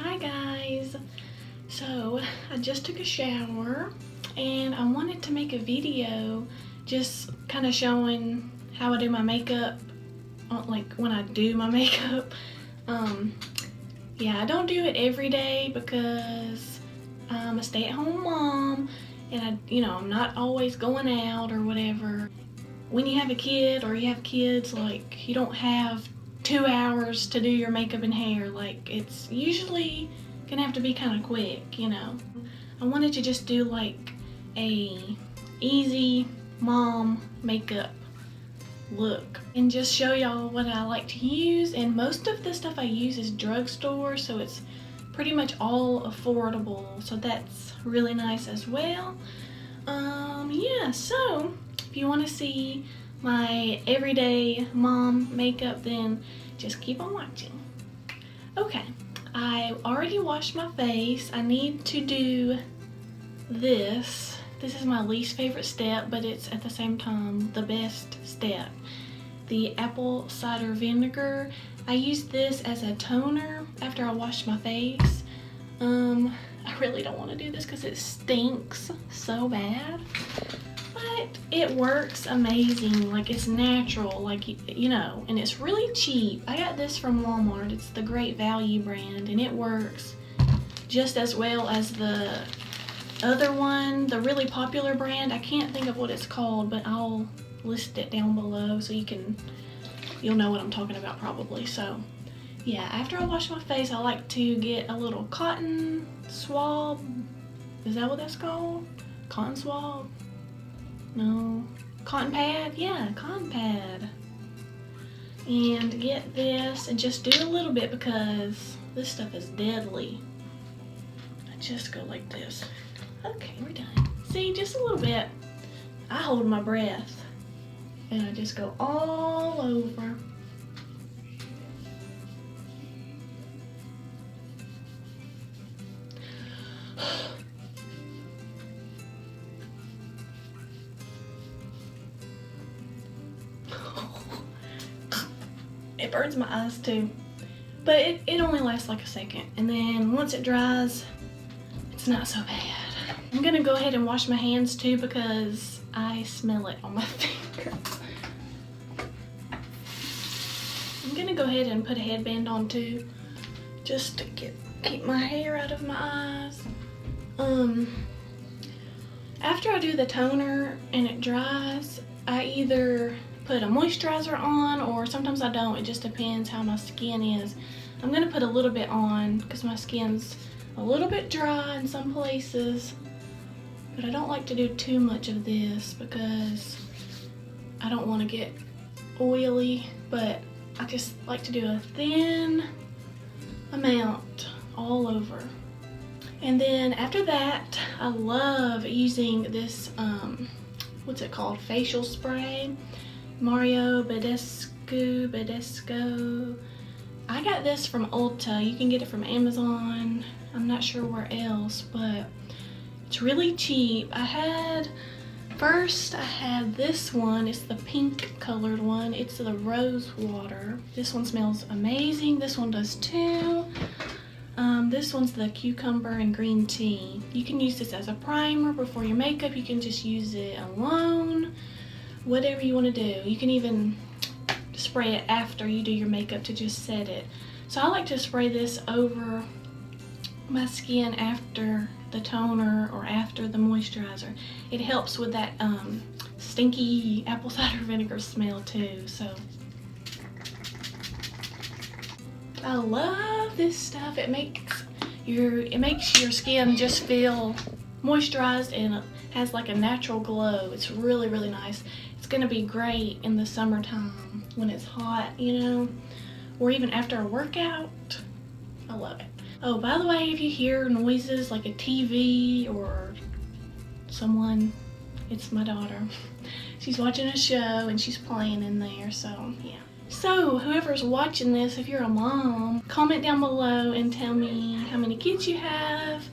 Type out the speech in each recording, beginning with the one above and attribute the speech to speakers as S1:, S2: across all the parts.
S1: Hi guys, so I just took a shower and I wanted to make a video just kind of showing how I do my makeup, like when I do my makeup. Yeah, I don't do it every day because I'm a stay-at-home mom and I'm not always going out or whatever. When you have a kid or you have kids, like, you don't have 2 hours to do your makeup and hair. Like, it's usually gonna have to be kind of quick. I wanted to just do like a easy mom makeup look and just show y'all what I like to use. And most of the stuff I use is drugstore, so it's pretty much all affordable, so that's really nice as well. Yeah, so if you want to see my everyday mom makeup, then just keep on watching. Okay, I already washed my face. I need to do this. This is my least favorite step, but it's at the same time the best step. The apple cider vinegar. I use this as a toner after I wash my face. I really don't want to do this because it stinks so bad, but it works amazing. Like, it's natural, like, and it's really cheap. I got this from Walmart. It's the Great Value brand, and it works just as well as the other one, the really popular brand. I can't think of what it's called, but I'll list it down below so you'll know what I'm talking about probably. So yeah, after I wash my face, I like to get a little cotton swab. Is that what that's called? Cotton swab? No. Cotton pad? Yeah, cotton pad. And get this and just do a little bit because this stuff is deadly. I just go like this. Okay, we're done. See, just a little bit. I hold my breath and I just go all over. It burns my eyes too, but it only lasts like a second, and then once it dries, it's not so bad. I'm gonna go ahead and wash my hands too because I smell it on my finger. I'm gonna go ahead and put a headband on too, just to keep my hair out of my eyes. After I do the toner and it dries, I either put a moisturizer on or sometimes I don't. It just depends how my skin is. I'm gonna put a little bit on because my skin's a little bit dry in some places, but I don't like to do too much of this because I don't want to get oily, but I just like to do a thin amount all over. And then after that, I love using this, what's it called? Facial spray. Mario Badescu. I got this from Ulta. You can get it from Amazon. I'm not sure where else, but it's really cheap. First I had this one. It's the pink colored one. It's the rose water. This one smells amazing. This one does too. This one's the cucumber and green tea. You can use this as a primer before your makeup. You can just use it alone. Whatever you want to do. You can even spray it after you do your makeup to just set it. So I like to spray this over my skin after the toner or after the moisturizer. It helps with that stinky apple cider vinegar smell too. So I love this stuff. It makes your skin just feel moisturized and it has like a natural glow. It's really, really nice. It's gonna be great in the summertime when it's hot, or even after a workout. I love it. Oh, by the way, if you hear noises like a TV or someone, it's my daughter. She's watching a show and she's playing in there, so yeah. So whoever's watching this, if you're a mom, comment down below and tell me how many kids you have,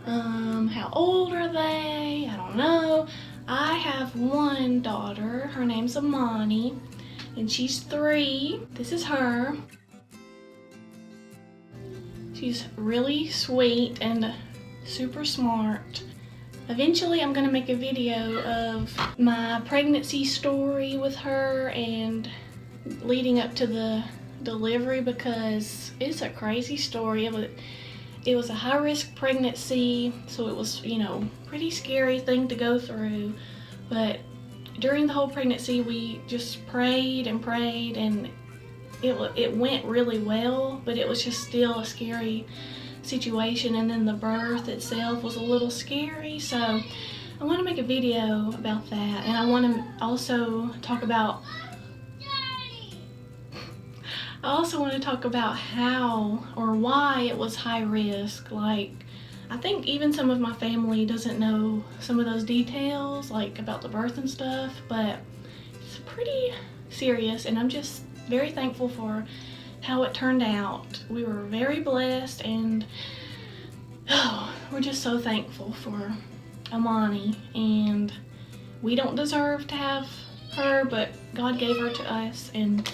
S1: how old are they, I don't know. I have one daughter, her name's Amani, and she's 3. This is her. She's really sweet and super smart. Eventually I'm gonna make a video of my pregnancy story with her and leading up to the delivery, because it's a crazy story. It was a high-risk pregnancy, so it was, you know, pretty scary thing to go through. But during the whole pregnancy, we just prayed and prayed, and it went really well, but it was just still a scary situation. And then the birth itself was a little scary, so I want to make a video about that. And I want to also talk about how or why it was high risk. Like, I think even some of my family doesn't know some of those details, like about the birth and stuff, but it's pretty serious, and I'm just very thankful for how it turned out. We were very blessed, and we're just so thankful for Amani, and we don't deserve to have her, but God gave her to us, and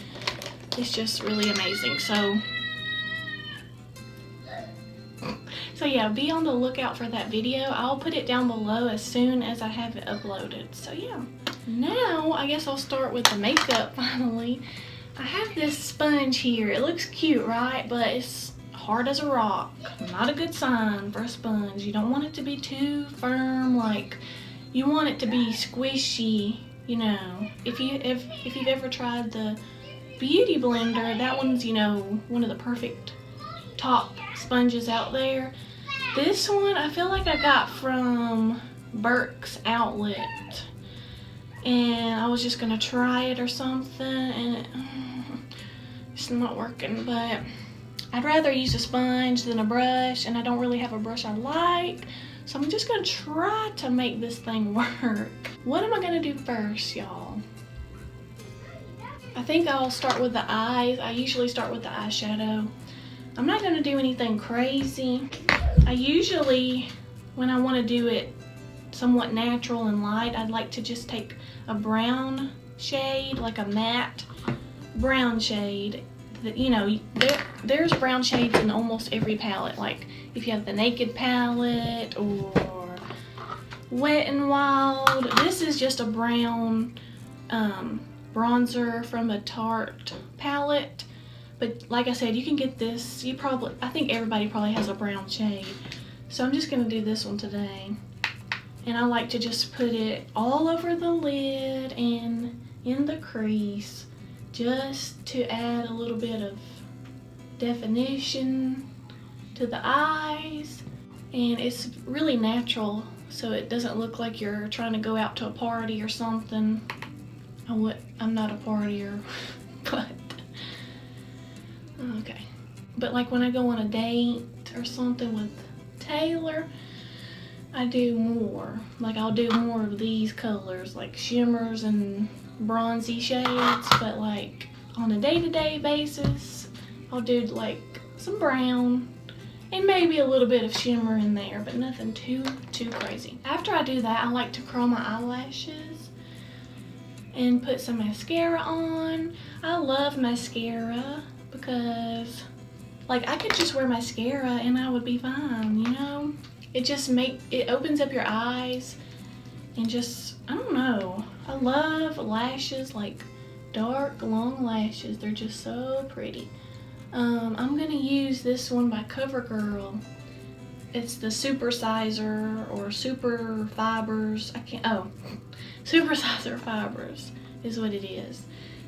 S1: it's just really amazing. So yeah, be on the lookout for that video. I'll put it down below as soon as I have it uploaded. So yeah, now I guess I'll start with the makeup finally. I have this sponge here. It looks cute, right? But it's hard as a rock. Not a good sign for a sponge. You don't want it to be too firm. Like, you want it to be squishy, you know. If you've ever tried the Beauty Blender, that one's, you know, one of the perfect top sponges out there. This one I feel like I got from Burke's Outlet, and I was just gonna try it or something, and it's not working. But I'd rather use a sponge than a brush, and I don't really have a brush I like, so I'm just gonna try to make this thing work. What am I gonna do first, y'all? I think I'll start with the eyes. I usually start with the eyeshadow. I'm not gonna do anything crazy. I usually, when I wanna do it somewhat natural and light, I'd like to just take a brown shade, like a matte brown shade. That, you know, there's brown shades in almost every palette. Like if you have the Naked palette or Wet n Wild. This is just a brown bronzer from a Tarte palette. But like I said, you can get this, I think everybody probably has a brown shade. So I'm just gonna do this one today. And I like to just put it all over the lid and in the crease, just to add a little bit of definition to the eyes. And it's really natural, so it doesn't look like you're trying to go out to a party or something. I'm not a partier, but okay. But like when I go on a date or something with Taylor, I do more. Like I'll do more of these colors, like shimmers and bronzy shades. But like on a day-to-day basis, I'll do like some brown and maybe a little bit of shimmer in there, but nothing too crazy. After I do that, I like to curl my eyelashes and put some mascara on. I love mascara because, like, I could just wear mascara and I would be fine, you know? It opens up your eyes and just, I don't know. I love lashes, like dark, long lashes. They're just so pretty. I'm gonna use this one by CoverGirl. It's the Super Sizer or Super Fibers. Super Sizer Fibers is what it is.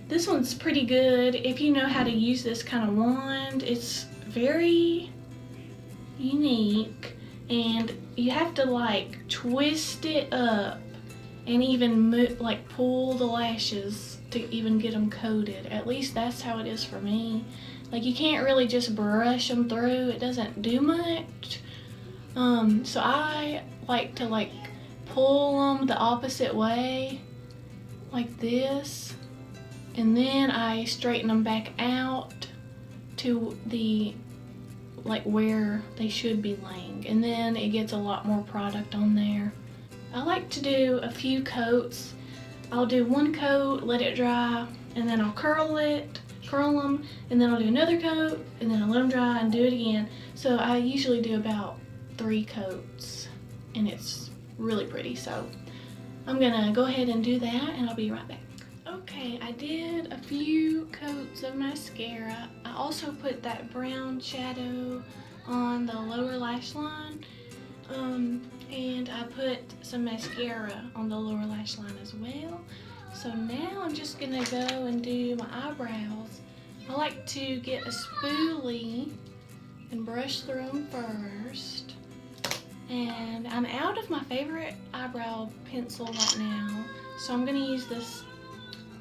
S1: This one's pretty good if you know how to use this kind of wand. It's very unique, and you have to like twist it up and even like pull the lashes to even get them coated. At least that's how it is for me. Like, you can't really just brush them through. It doesn't do much. So I like to like pull them the opposite way, like this, and then I straighten them back out to the, like, where they should be laying, and then it gets a lot more product on there. I like to do a few coats. I'll do one coat, let it dry, and then I'll curl them, and then I'll do another coat, and then I'll let them dry and do it again. So I usually do about 3 coats, and it's really pretty. So I'm gonna go ahead and do that, and I'll be right back. Okay, I did a few coats of mascara. I also put that brown shadow on the lower lash line, and I put some mascara on the lower lash line as well. So now I'm just gonna go and do my eyebrows. I like to get a spoolie and brush through them first. And I'm out of my favorite eyebrow pencil right now, so I'm gonna use this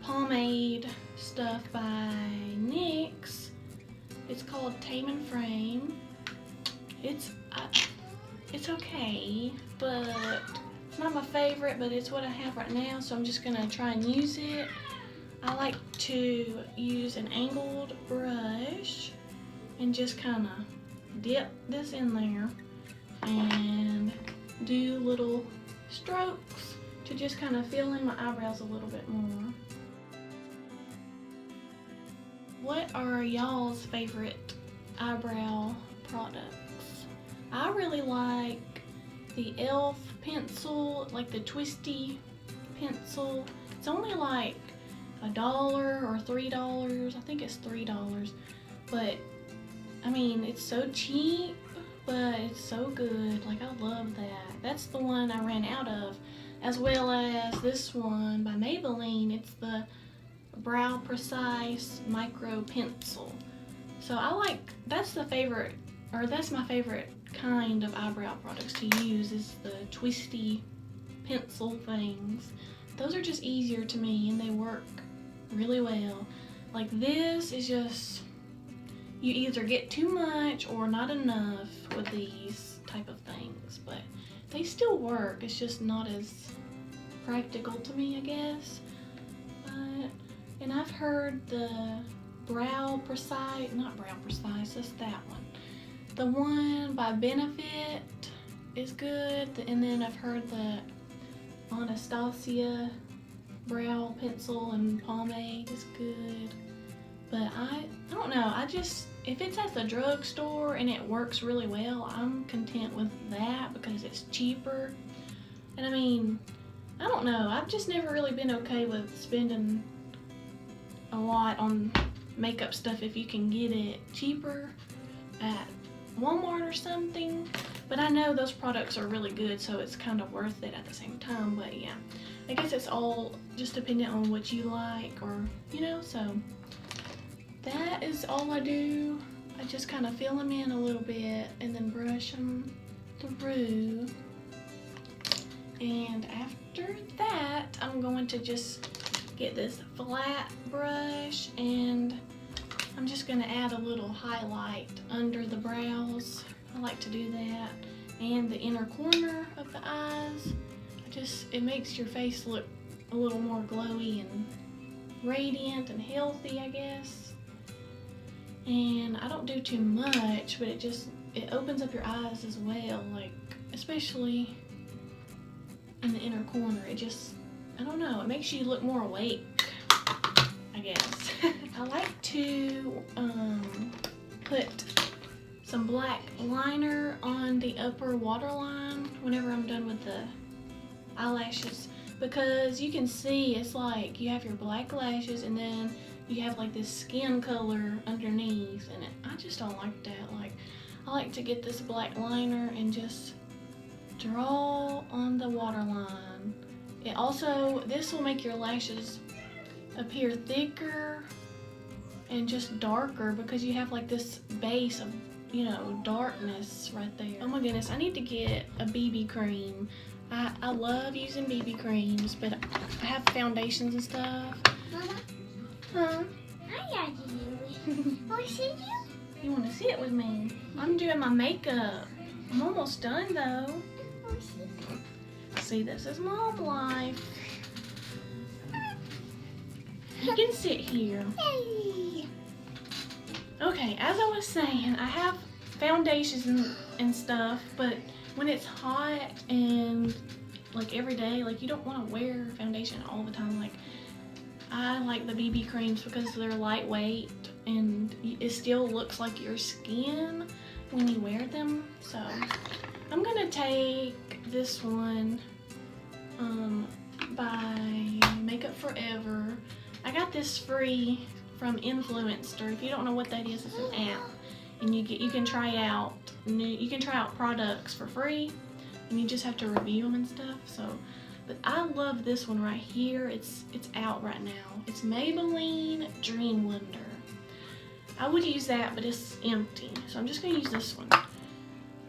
S1: pomade stuff by NYX. It's called Tame and Frame. It's okay, but it's not my favorite, but it's what I have right now, so I'm just gonna try and use it. I like to use an angled brush and just kind of dip this in there and do little strokes to just kind of fill in my eyebrows a little bit more. What are y'all's favorite eyebrow products? I really like the e.l.f. pencil, like the twisty pencil. It's only like $1 or $3. I think it's $3, but I mean, it's so cheap, but it's so good. Like, I love that. That's the one I ran out of, as well as this one by Maybelline. It's the Brow Precise Micro Pencil. So that's my favorite kind of eyebrow products to use, is the twisty pencil things. Those are just easier to me, and they work really well. Like, this is just, you either get too much or not enough with these type of things, but they still work. It's just not as practical to me, I guess. And I've heard the Brow Precise, not Brow Precise, that's that one. The one by Benefit is good, and then I've heard the Anastasia brow pencil and pomade is good. But I don't know, if it's at the drugstore and it works really well, I'm content with that because it's cheaper. And I mean, I don't know, I've just never really been okay with spending a lot on makeup stuff if you can get it cheaper at Walmart or something. But I know those products are really good, so it's kind of worth it at the same time. But yeah, I guess it's all just dependent on what you like, or, so that is all I do. I just kind of fill them in a little bit and then brush them through. And after that, I'm going to just get this flat brush, and I'm just going to add a little highlight under the brows. I like to do that, and the inner corner of the eyes. It makes your face look a little more glowy and radiant and healthy, I guess. And I don't do too much, but it opens up your eyes as well, like especially in the inner corner. I don't know, it makes you look more awake, I guess. I like to put some black liner on the upper waterline whenever I'm done with the eyelashes, because you can see it's like you have your black lashes and then you have like this skin color underneath, and I just don't like that. Like, I like to get this black liner and just draw on the waterline. This will make your lashes appear thicker and just darker because you have like this base of, darkness right there. Oh my goodness, I need to get a BB cream. I love using BB creams, but I have foundations and stuff.
S2: Mama?
S1: Huh?
S2: I got you. Want to see you?
S1: You want to sit with me? I'm doing my makeup. I'm almost done though.
S2: Want to see?
S1: See, this is mom life. You can sit here.
S2: Hey.
S1: Okay, as I was saying, I have foundations and stuff, but when it's hot and like every day, like you don't want to wear foundation all the time. Like, I like the BB creams because they're lightweight and it still looks like your skin when you wear them. So I'm gonna take this one by Makeup Forever. I got this free from Influencer. If you don't know what that is, it's an app, and you can try out products for free, and you just have to review them and stuff. So, but I love this one right here. It's out right now. It's Maybelline Dream Wonder. I would use that, but it's empty, so I'm just gonna use this one.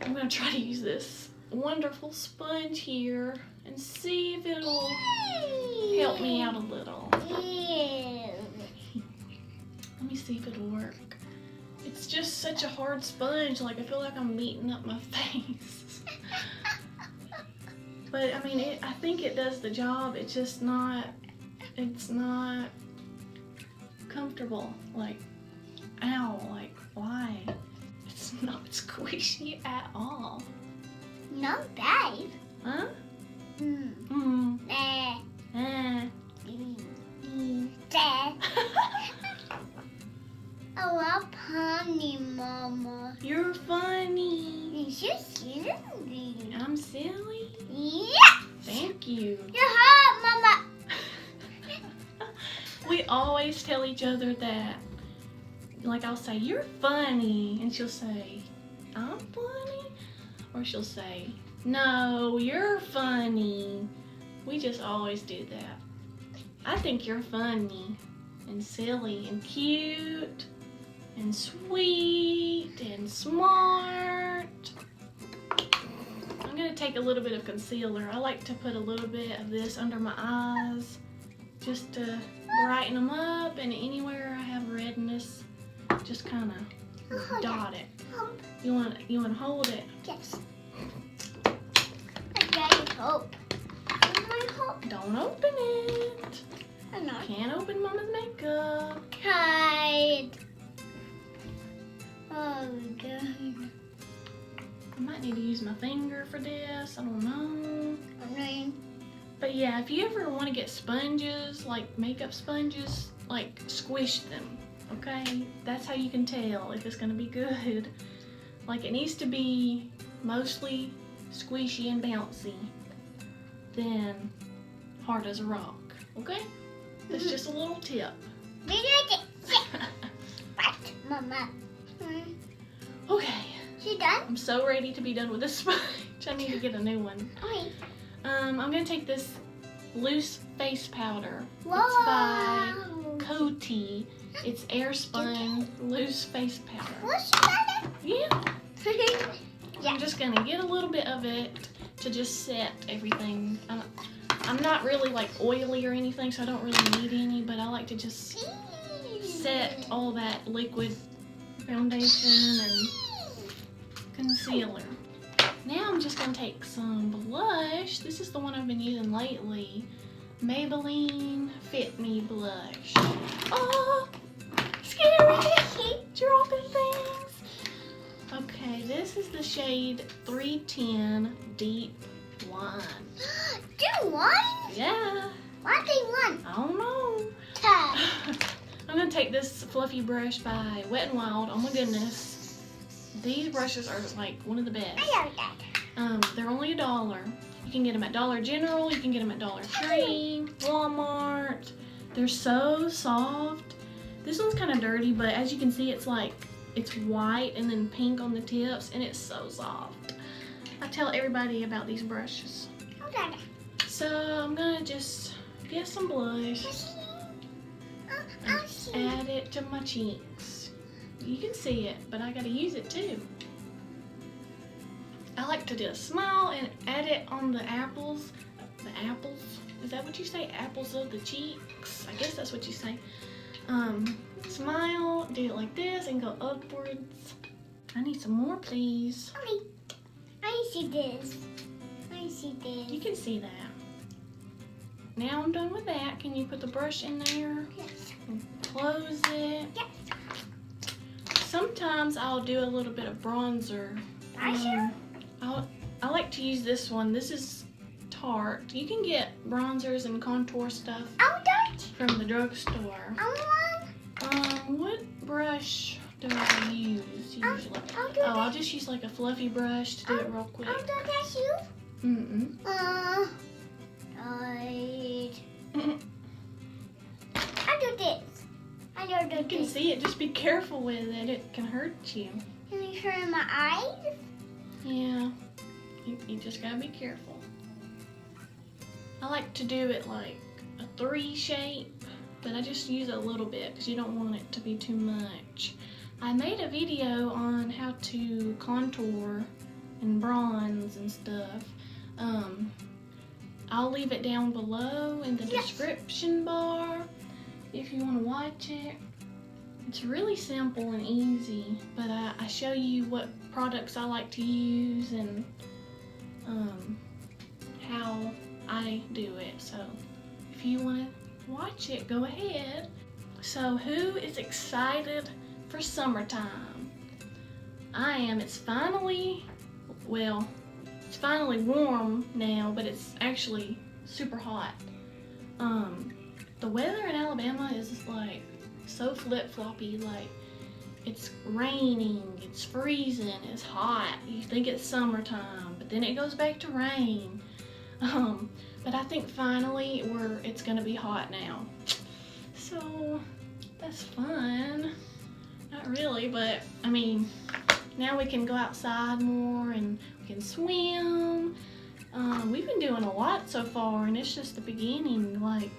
S1: I'm gonna try to use this wonderful sponge here and see if it'll help me out a little. Let me see if it'll work. It's just such a hard sponge, like I feel like I'm beating up my face. But I mean, I think it does the job. It's just not, it's not comfortable. Like, ow, like why? It's not squishy at all.
S2: Not bad.
S1: Huh?
S2: I love honey, Mama.
S1: You're funny.
S2: You're silly.
S1: I'm silly?
S2: Yeah.
S1: Thank you.
S2: You're hot, Mama.
S1: We always tell each other that. Like I'll say, you're funny. And she'll say, I'm funny? Or she'll say, no, you're funny. We just always do that. I think you're funny and silly and cute and sweet and smart. I'm gonna take a little bit of concealer. I like to put a little bit of this under my eyes just to brighten them up, and anywhere I have redness, just kind of dot it. You want to hold it?
S2: Yes. I got hope.
S1: Don't open it.
S2: I'm not.
S1: Can't open Mama's makeup.
S2: Hide. Oh, God.
S1: I might need to use my finger for this. I don't know.
S2: Okay.
S1: But yeah, if you ever want to get sponges, like makeup sponges, like squish them, okay? That's how you can tell if it's going to be good. Like it needs to be mostly squishy and bouncy, then hard as a rock, okay? That's just a little tip.
S2: What, Mama?
S1: Okay.
S2: She done?
S1: I'm so ready to be done with this sponge. I need to get a new one.
S2: Okay.
S1: I'm gonna take this loose face powder.
S2: Whoa.
S1: It's by Coty. It's Airspun loose face powder.
S2: What's that?
S1: Yeah.
S2: Yeah.
S1: I'm just gonna get a little bit of it to just set everything. I'm not really like oily or anything, so I don't really need any, but I like to just set all that liquid foundation and concealer. Now I'm just gonna take some blush. This is the one I've been using lately. Maybelline Fit Me Blush. Oh, scary! Dropping things. Okay, this is the shade 310 Deep Wine.
S2: Do one?
S1: Yeah.
S2: Why they one?
S1: I don't know. I'm gonna take this fluffy brush by Wet n Wild. Oh my goodness. These brushes are like one of the best.
S2: I love that.
S1: They're only $1. You can get them at Dollar General. You can get them at Dollar Tree, Walmart. They're so soft. This one's kind of dirty, but as you can see, it's white and then pink on the tips, and it's so soft. I tell everybody about these brushes.
S2: Okay.
S1: So I'm gonna just get some blush
S2: I'll see.
S1: and add it to my cheeks. You can see it, but I gotta use it too. I like to just smile and add it on the apples. The apples? Is that what you say? Apples of the cheeks? I guess that's what you say. Smile, do it like this and go upwards. I need some more, please.
S2: Okay. I see this. I see this.
S1: You can see that. Now I'm done with that. Can you put the brush in there?
S2: Yes.
S1: And close it.
S2: Yes.
S1: Sometimes I'll do a little bit of bronzer. I like to use this one. This is Tarte. You can get bronzers and contour stuff
S2: I'll done
S1: from the drugstore. What brush do I use usually? I'll just use like a fluffy brush to do it real quick.
S2: I'll do that you?
S1: Mm-mm.
S2: Right. I'll do this.
S1: You can see it, just be careful with it. It can hurt you.
S2: Can you show my eyes?
S1: Yeah. You just gotta be careful. I like to do it like a 3 shape, but I just use a little bit because you don't want it to be too much. I made a video on how to contour and bronze and stuff. I'll leave it down below in the description bar if you want to watch it. It's really simple and easy, but I show you what products I like to use and how I do it. So if you want to watch it, go ahead. So who is excited for summertime? I am. It's finally warm now, but it's actually super hot. The weather in Alabama is like so flip-floppy. Like, it's raining, it's freezing, it's hot. You think it's summertime, but then it goes back to rain. But I think finally it's gonna be hot now. So that's fun. Not really, but I mean, now we can go outside more and we can swim. We've been doing a lot so far, and it's just the beginning. Like,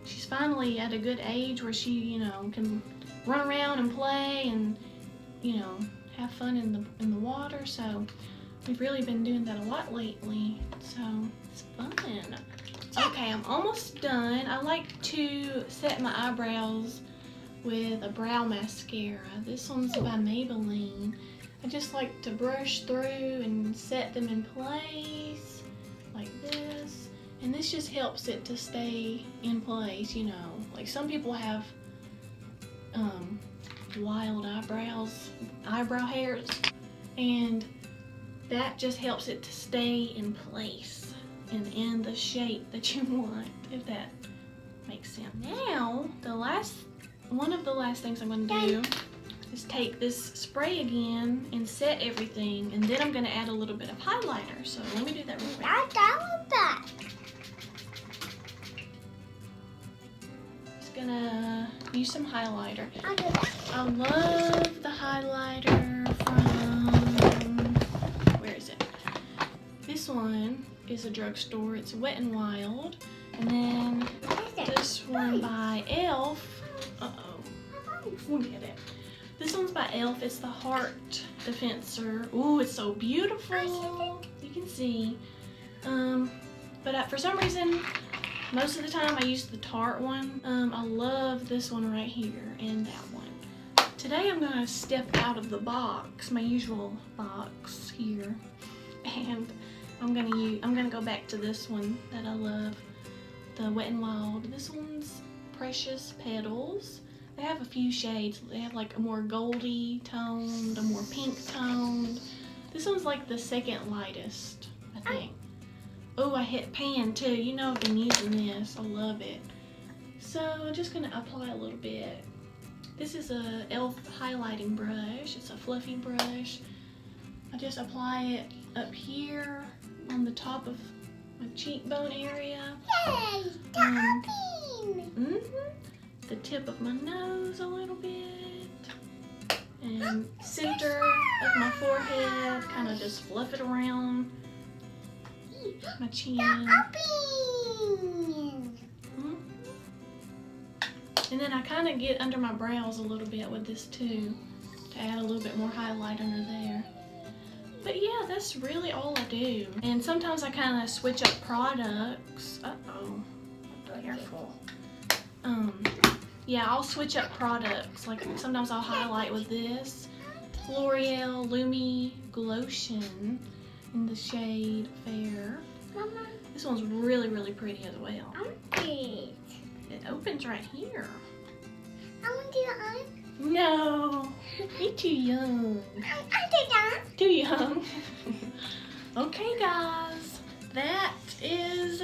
S1: she's finally at a good age where she, can run around and play and, have fun in the water. So we've really been doing that a lot lately. So it's fun. Okay, I'm almost done. I like to set my eyebrows with a brow mascara. This one's by Maybelline. I just like to brush through and set them in place like this. And this just helps it to stay in place, Like, some people have wild eyebrow hairs, and that just helps it to stay in place and in the shape that you want, if that makes sense. Now, one of the last things I'm going to do is take this spray again and set everything, and then I'm going to add a little bit of highlighter. So let me do that real quick.
S2: I'm done with that.
S1: Just gonna use some highlighter.
S2: I'll do that.
S1: I love the highlighter from, where is it? This one is a drugstore. It's Wet n Wild. And then this one by e.l.f. Look at it. This one's by e.l.f. It's the Heart Defensor. Ooh, it's so beautiful. You can see. But for some reason, most of the time I use the Tarte one. I love this one right here and that one. Today I'm gonna step out of the box, my usual box here, and I'm gonna go back to this one that I love, the Wet n Wild. This one's Precious Petals. They have a few shades. They have like a more goldy toned, a more pink toned. This one's like the second lightest, I think. Oh, I hit pan too. I've been using this. I love it. So I'm just gonna apply a little bit. This is a e.l.f. highlighting brush. It's a fluffy brush. I just apply it up here on the top of my cheekbone area.
S2: Yay! Tapping!
S1: The tip of my nose a little bit. And center of my forehead. Kind of just fluff it around my chin. And then I kind of get under my brows a little bit with this too, to add a little bit more highlight under there. But yeah, that's really all I do. And sometimes I kind of switch up products. Uh-oh, careful. Yeah, I'll switch up products. Like, sometimes I'll highlight with this L'Oreal Lumi Glotion in the shade Fair.
S2: Mama,
S1: This one's really, really pretty as well.
S2: it.
S1: It opens right here.
S2: I want to do the eye.
S1: No, you're too young.
S2: I did that.
S1: Too young. Okay, guys, that is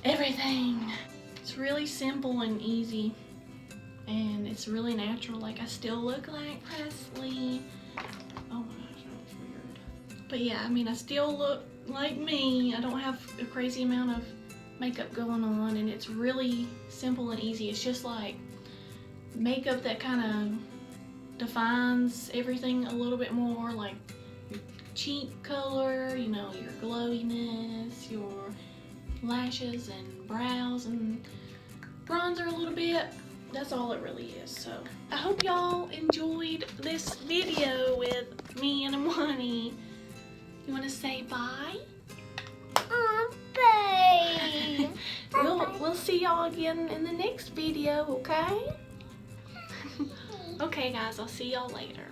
S1: everything. It's really simple and easy, and it's really natural. Like, I still look like Preslee. Oh my gosh, that was weird. But yeah, I mean, I still look like me. I don't have a crazy amount of makeup going on, and it's really simple and easy. It's just like makeup that kind of defines everything a little bit more, like your cheek color, you know, your glowiness, your lashes and brows and bronzer a little bit. That's all it really is. So I hope y'all enjoyed this video with me and Imani. You want to say bye?
S2: Bye.
S1: We'll see y'all again in the next video, okay? Okay guys, I'll see y'all later.